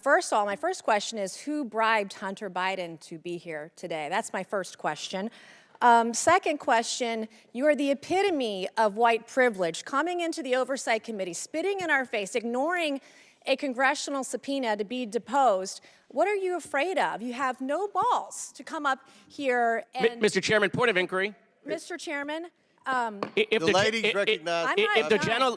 First of all, my first question is, who bribed Hunter Biden to be here today? That's my first question. Second question, you are the epitome of white privilege, coming into the Oversight Committee, spitting in our face, ignoring a congressional subpoena to be deposed. What are you afraid of? You have no balls to come up here and... Mr. Chairman, point of inquiry. Mr. Chairman, If The ladies recognize.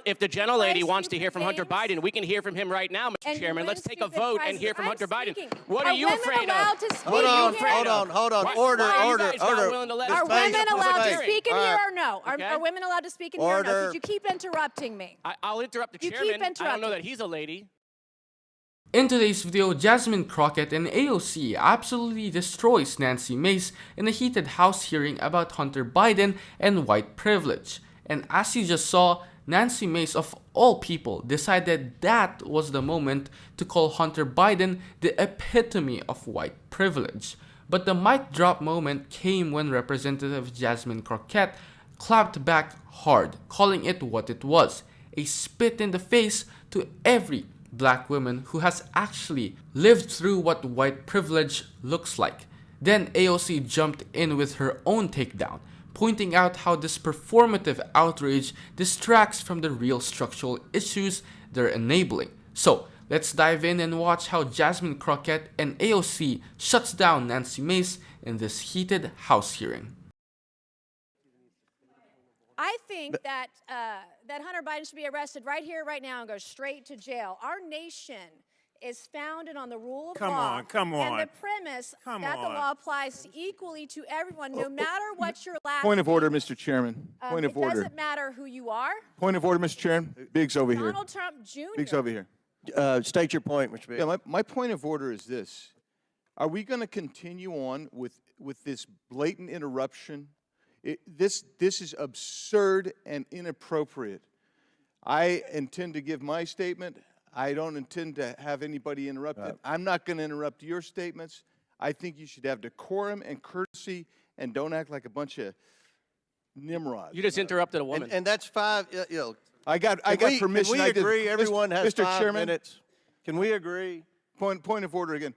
if the gentlelady wants to hear from Hunter Biden, we can hear from him right now, Mr. Chairman. Let's take a vote and hear from Hunter Biden. What are you afraid of? Hold on. Order. Are women allowed to speak in here or no? Are women allowed to speak in here or no? Could you keep interrupting me? I'll interrupt the You chairman. keep interrupting. I don't know that he's a lady. In today's video, Jasmine Crockett and AOC absolutely destroys Nancy Mace in a heated House hearing about Hunter Biden and white privilege. And as you just saw, Nancy Mace of all people decided that was the moment to call Hunter Biden the epitome of white privilege. But the mic drop moment came when Representative Jasmine Crockett clapped back hard, calling it what it was, a spit in the face to every black woman who has actually lived through what white privilege looks like. Then AOC jumped in with her own takedown, pointing out how this performative outrage distracts from the real structural issues they're enabling. So let's dive in and watch how Jasmine Crockett and AOC shuts down Nancy Mace in this heated House hearing. I think that Hunter Biden should be arrested right here, right now, and go straight to jail. Our nation is founded on the rule of law. Come on. And the premise that the law applies equally to everyone, no matter what your last Point of order, name. Mr. Chairman. Point of It order. doesn't matter who you are. Point of order, Mr. Chairman. Biggs over here. Donald Trump Jr. Biggs over here. State your point, Mr. Biggs. Yeah, my point of order is this. Are we going to continue on with this blatant interruption? This is absurd and inappropriate. I intend to give my statement. I don't intend to have anybody interrupted. I'm not going to interrupt your statements. I think you should have decorum and courtesy and don't act like a bunch of nimrods. You just interrupted a woman. And that's five. I got permission. Can we agree? Everyone has Mr. 5 Chairman, minutes. Can we agree? Point of order again.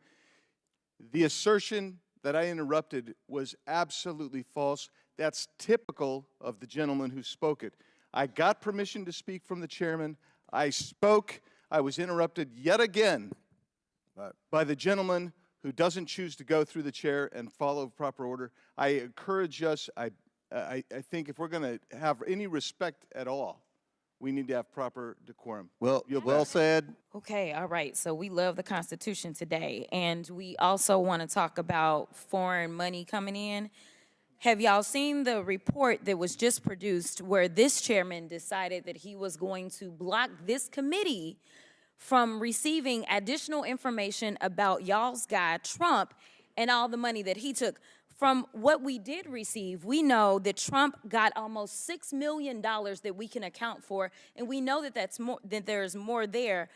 The assertion that I interrupted was absolutely false. That's typical of the gentleman who spoke it. I got permission to speak from the chairman. I spoke. I was interrupted yet again by the gentleman who doesn't choose to go through the chair and follow proper order. I encourage us, I think if we're going to have any respect at all, we need to have proper decorum. Well said. Okay, all right. So we love the Constitution today, and we also want to talk about foreign money coming in. Have y'all seen the report that was just produced where this chairman decided that he was going to block this committee from receiving additional information about y'all's guy, Trump, and all the money that he took? From what we did receive, we know that Trump got almost $6 million that we can account for, and we know that there's more there.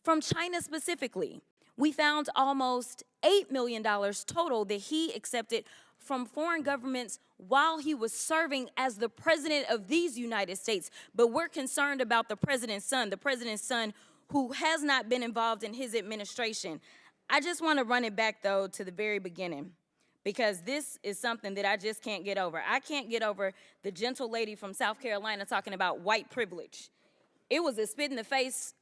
From China specifically, we found almost $8 million total that he accepted from foreign governments while he was serving as the president of these United States. But we're concerned about the president's son who has not been involved in his administration. I just want to run it back, though, to the very beginning, because this is something that I just can't get over. I can't get over the gentle lady from South Carolina talking about white privilege. It was a spit in the face,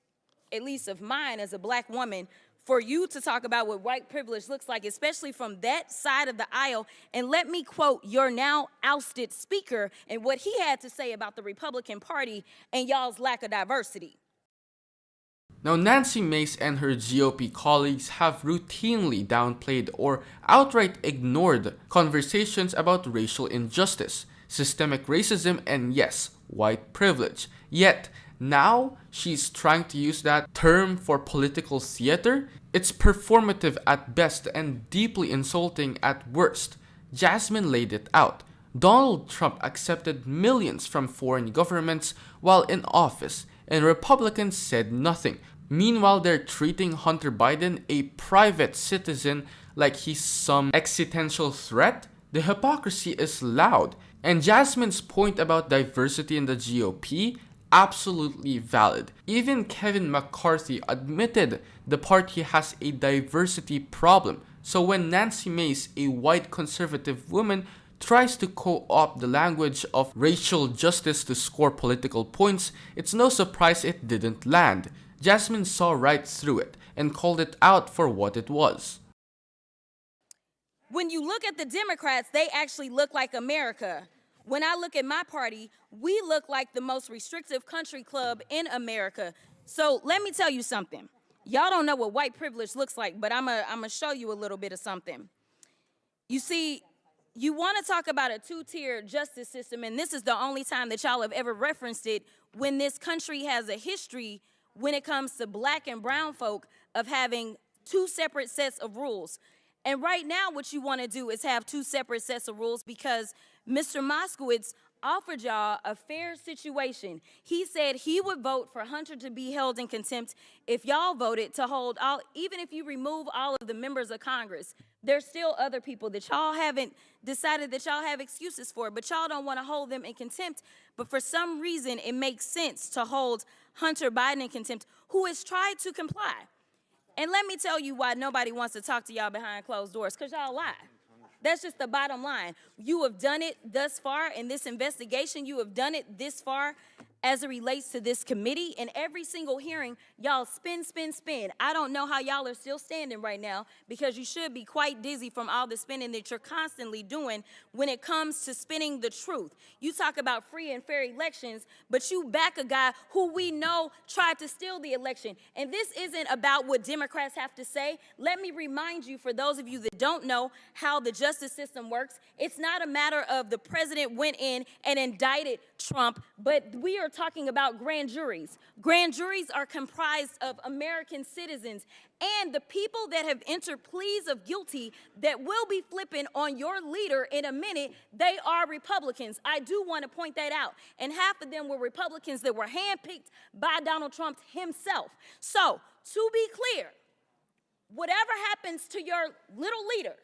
at least of mine as a black woman, for you to talk about what white privilege looks like, especially from that side of the aisle. And let me quote your now ousted speaker and what he had to say about the Republican Party and y'all's lack of diversity. Now, Nancy Mace and her GOP colleagues have routinely downplayed or outright ignored conversations about racial injustice, systemic racism, and yes, white privilege. Yet, now she's trying to use that term for political theater. It's performative at best and deeply insulting at worst. Jasmine laid it out. Donald Trump accepted millions from foreign governments while in office, and Republicans said nothing. Meanwhile, they're treating Hunter Biden, a private citizen, like he's some existential threat. The hypocrisy is loud. And Jasmine's point about diversity in the GOP, absolutely valid. Even Kevin McCarthy admitted the party has a diversity problem. So when Nancy Mace, a white conservative woman, tries to co-opt the language of racial justice to score political points, it's no surprise it didn't land. Jasmine saw right through it and called it out for what it was. When you look at the Democrats, they actually look like America. When I look at my party, we look like the most restrictive country club in America. So let me tell you something. Y'all don't know what white privilege looks like, but I'm gonna show you a little bit of something. You see, you want to talk about a two-tier justice system, and this is the only time that y'all have ever referenced it, when this country has a history when it comes to black and brown folk of having two separate sets of rules. And right now what you want to do is have two separate sets of rules because Mr. Moskowitz offered y'all a fair situation. He said he would vote for Hunter to be held in contempt if y'all voted to hold all, even if you remove all of the members of Congress. There's still other people that y'all haven't decided that y'all have excuses for, but y'all don't want to hold them in contempt. But for some reason, it makes sense to hold Hunter Biden in contempt, who has tried to comply. And let me tell you why nobody wants to talk to y'all behind closed doors, because y'all lie. That's just the bottom line. You have done it thus far in this investigation. You have done it this far as it relates to this committee. In every single hearing, y'all spin. I don't know how y'all are still standing right now because you should be quite dizzy from all the spinning that you're constantly doing when it comes to spinning the truth. You talk about free and fair elections, but you back a guy who we know tried to steal the election. And this isn't about what Democrats have to say. Let me remind you, for those of you that don't know how the justice system works, it's not a matter of the president went in and indicted Trump, but we are talking about grand juries. Grand juries are comprised of American citizens, and the people that have entered pleas of guilty that will be flipping on your leader in a minute, they are Republicans. I do want to point that out. And half of them were Republicans that were handpicked by Donald Trump himself. So, to be clear, whatever happens to your little leader,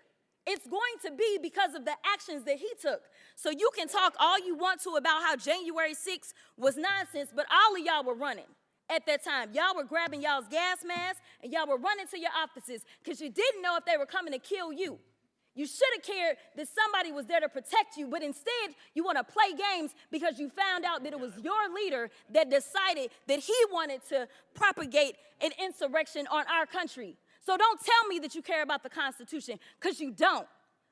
it's going to be because of the actions that he took. So you can talk all you want to about how January 6th was nonsense, but all of y'all were running at that time. Y'all were grabbing y'all's gas masks, and y'all were running to your offices because you didn't know if they were coming to kill you. You should have cared that somebody was there to protect you, but instead you want to play games because you found out that it was your leader that decided that he wanted to propagate an insurrection on our country. So don't tell me that you care about the Constitution, because you don't.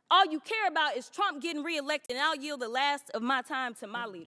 All you care about is Trump getting reelected, and I'll yield the last of my time to my leader.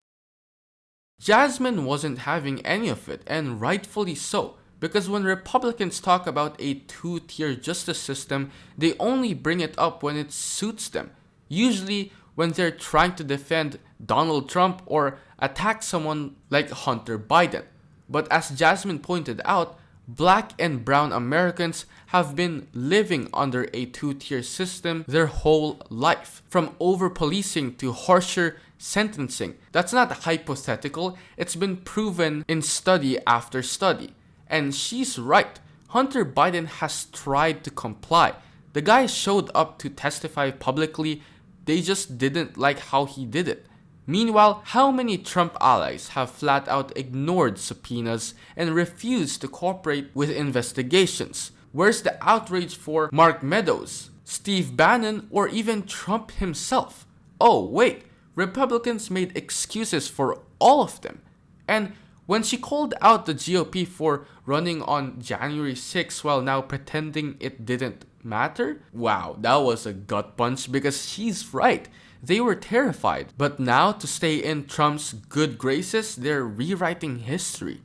Jasmine wasn't having any of it, and rightfully so, because when Republicans talk about a two-tier justice system, they only bring it up when it suits them. Usually when they're trying to defend Donald Trump or attack someone like Hunter Biden. But as Jasmine pointed out, Black and brown Americans have been living under a two-tier system their whole life, from over-policing to harsher sentencing. That's not hypothetical, it's been proven in study after study. And she's right, Hunter Biden has tried to comply. The guy showed up to testify publicly, they just didn't like how he did it. Meanwhile, how many Trump allies have flat out ignored subpoenas and refused to cooperate with investigations? Where's the outrage for Mark Meadows, Steve Bannon, or even Trump himself? Oh wait, Republicans made excuses for all of them. And when she called out the GOP for running on January 6th while now pretending it didn't matter, wow, that was a gut punch because she's right. They were terrified, but now to stay in Trump's good graces, they're rewriting history.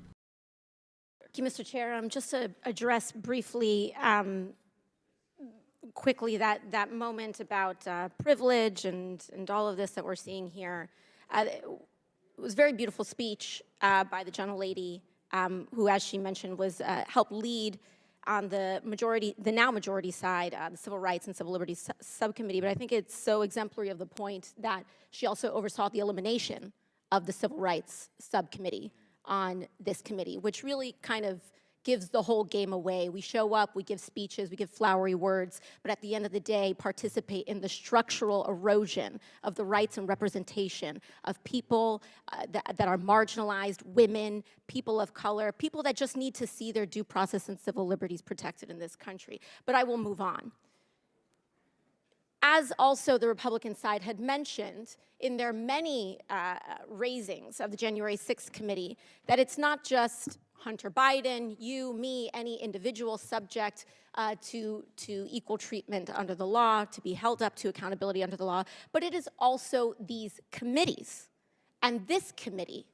Thank you, Mr. Chair. Just to address briefly, quickly, that moment about privilege and all of this that we're seeing here. It was a very beautiful speech by the gentlelady, who, as she mentioned, was helped lead on the now majority side, the Civil Rights and Civil Liberties Subcommittee. But I think it's so exemplary of the point that she also oversaw the elimination of the Civil Rights Subcommittee on this committee, which really kind of gives the whole game away. We show up, we give speeches, we give flowery words, but at the end of the day, participate in the structural erosion of the rights and representation of people that are marginalized, women, people of color, people that just need to see their due process and civil liberties protected in this country. But I will move on. As also the Republican side had mentioned in their many raisings of the January 6th committee, that it's not just Hunter Biden, you, me, any individual subject to equal treatment under the law, to be held up to accountability under the law, but it is also these committees and this committee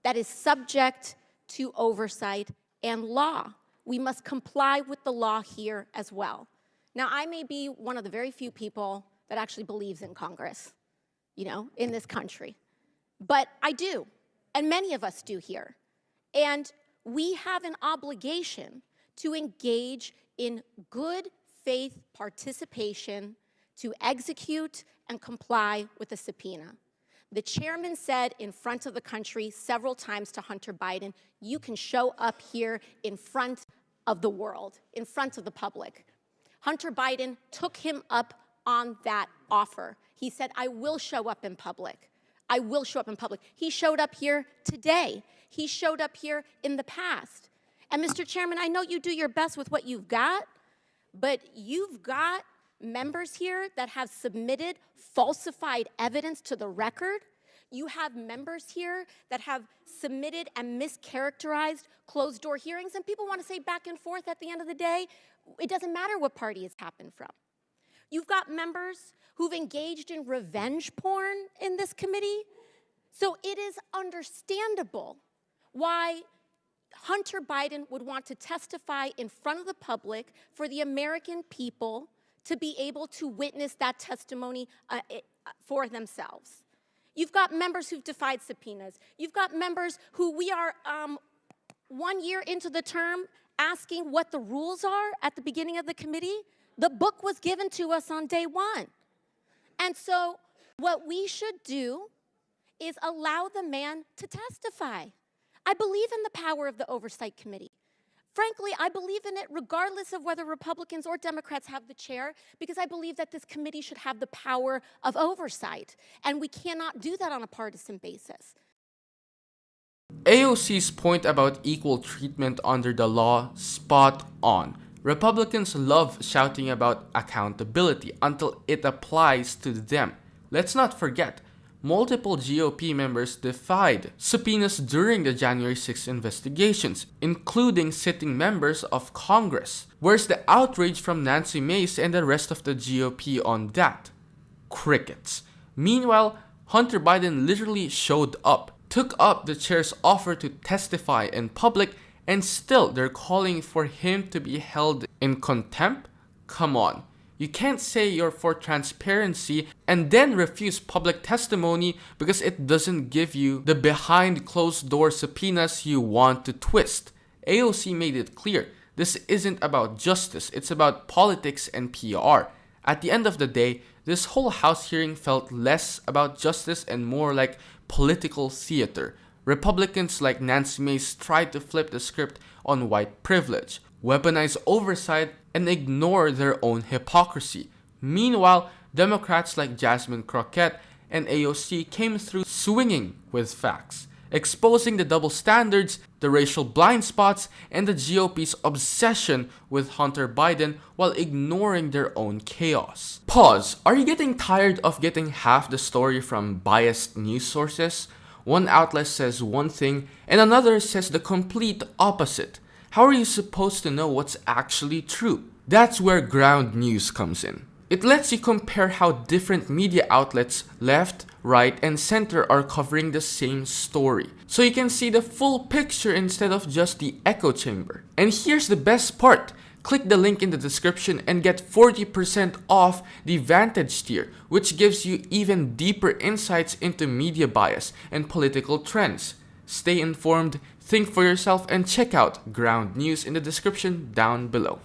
that is subject to oversight and law. We must comply with the law here as well. Now, I may be one of the very few people that actually believes in Congress, in this country. But I do, and many of us do here. And we have an obligation to engage in good faith participation to execute and comply with a subpoena. The chairman said in front of the country several times to Hunter Biden, you can show up here in front of the world, in front of the public. Hunter Biden took him up on that offer. He said, I will show up in public. I will show up in public. He showed up here today. He showed up here in the past. And Mr. Chairman, I know you do your best with what you've got, but you've got members here that have submitted falsified evidence to the record. You have members here that have submitted and mischaracterized closed-door hearings, and people want to say back and forth at the end of the day, it doesn't matter what party it's happened from. You've got members who've engaged in revenge porn in this committee. So it is understandable why Hunter Biden would want to testify in front of the public for the American people to be able to witness that testimony for themselves. You've got members who've defied subpoenas. You've got members who we are 1 year into the term asking what the rules are at the beginning of the committee. The book was given to us on day one. And so what we should do is allow the man to testify. I believe in the power of the Oversight Committee. Frankly, I believe in it regardless of whether Republicans or Democrats have the chair, because I believe that this committee should have the power of oversight. And we cannot do that on a partisan basis. AOC's point about equal treatment under the law, spot on. Republicans love shouting about accountability until it applies to them. Let's not forget, multiple GOP members defied subpoenas during the January 6 investigations, including sitting members of Congress. Where's the outrage from Nancy Mace and the rest of the GOP on that? Crickets. Meanwhile, Hunter Biden literally showed up, took up the chair's offer to testify in public, and still they're calling for him to be held in contempt? Come on. You can't say you're for transparency and then refuse public testimony because it doesn't give you the behind closed door subpoenas you want to twist. AOC made it clear, this isn't about justice, it's about politics and PR. At the end of the day, this whole House hearing felt less about justice and more like political theater. Republicans like Nancy Mace tried to flip the script on white privilege, weaponize oversight, and ignore their own hypocrisy. Meanwhile, Democrats like Jasmine Crockett and AOC came through swinging with facts, exposing the double standards, the racial blind spots, and the GOP's obsession with Hunter Biden while ignoring their own chaos. Pause. Are you getting tired of getting half the story from biased news sources? One outlet says one thing and another says the complete opposite. How are you supposed to know what's actually true? That's where ground news comes in. It lets you compare how different media outlets, left, right, and center are covering the same story. So you can see the full picture instead of just the echo chamber. And here's the best part. Click the link in the description and get 40% off the Vantage tier, which gives you even deeper insights into media bias and political trends. Stay informed, think for yourself, and check out ground news in the description down below.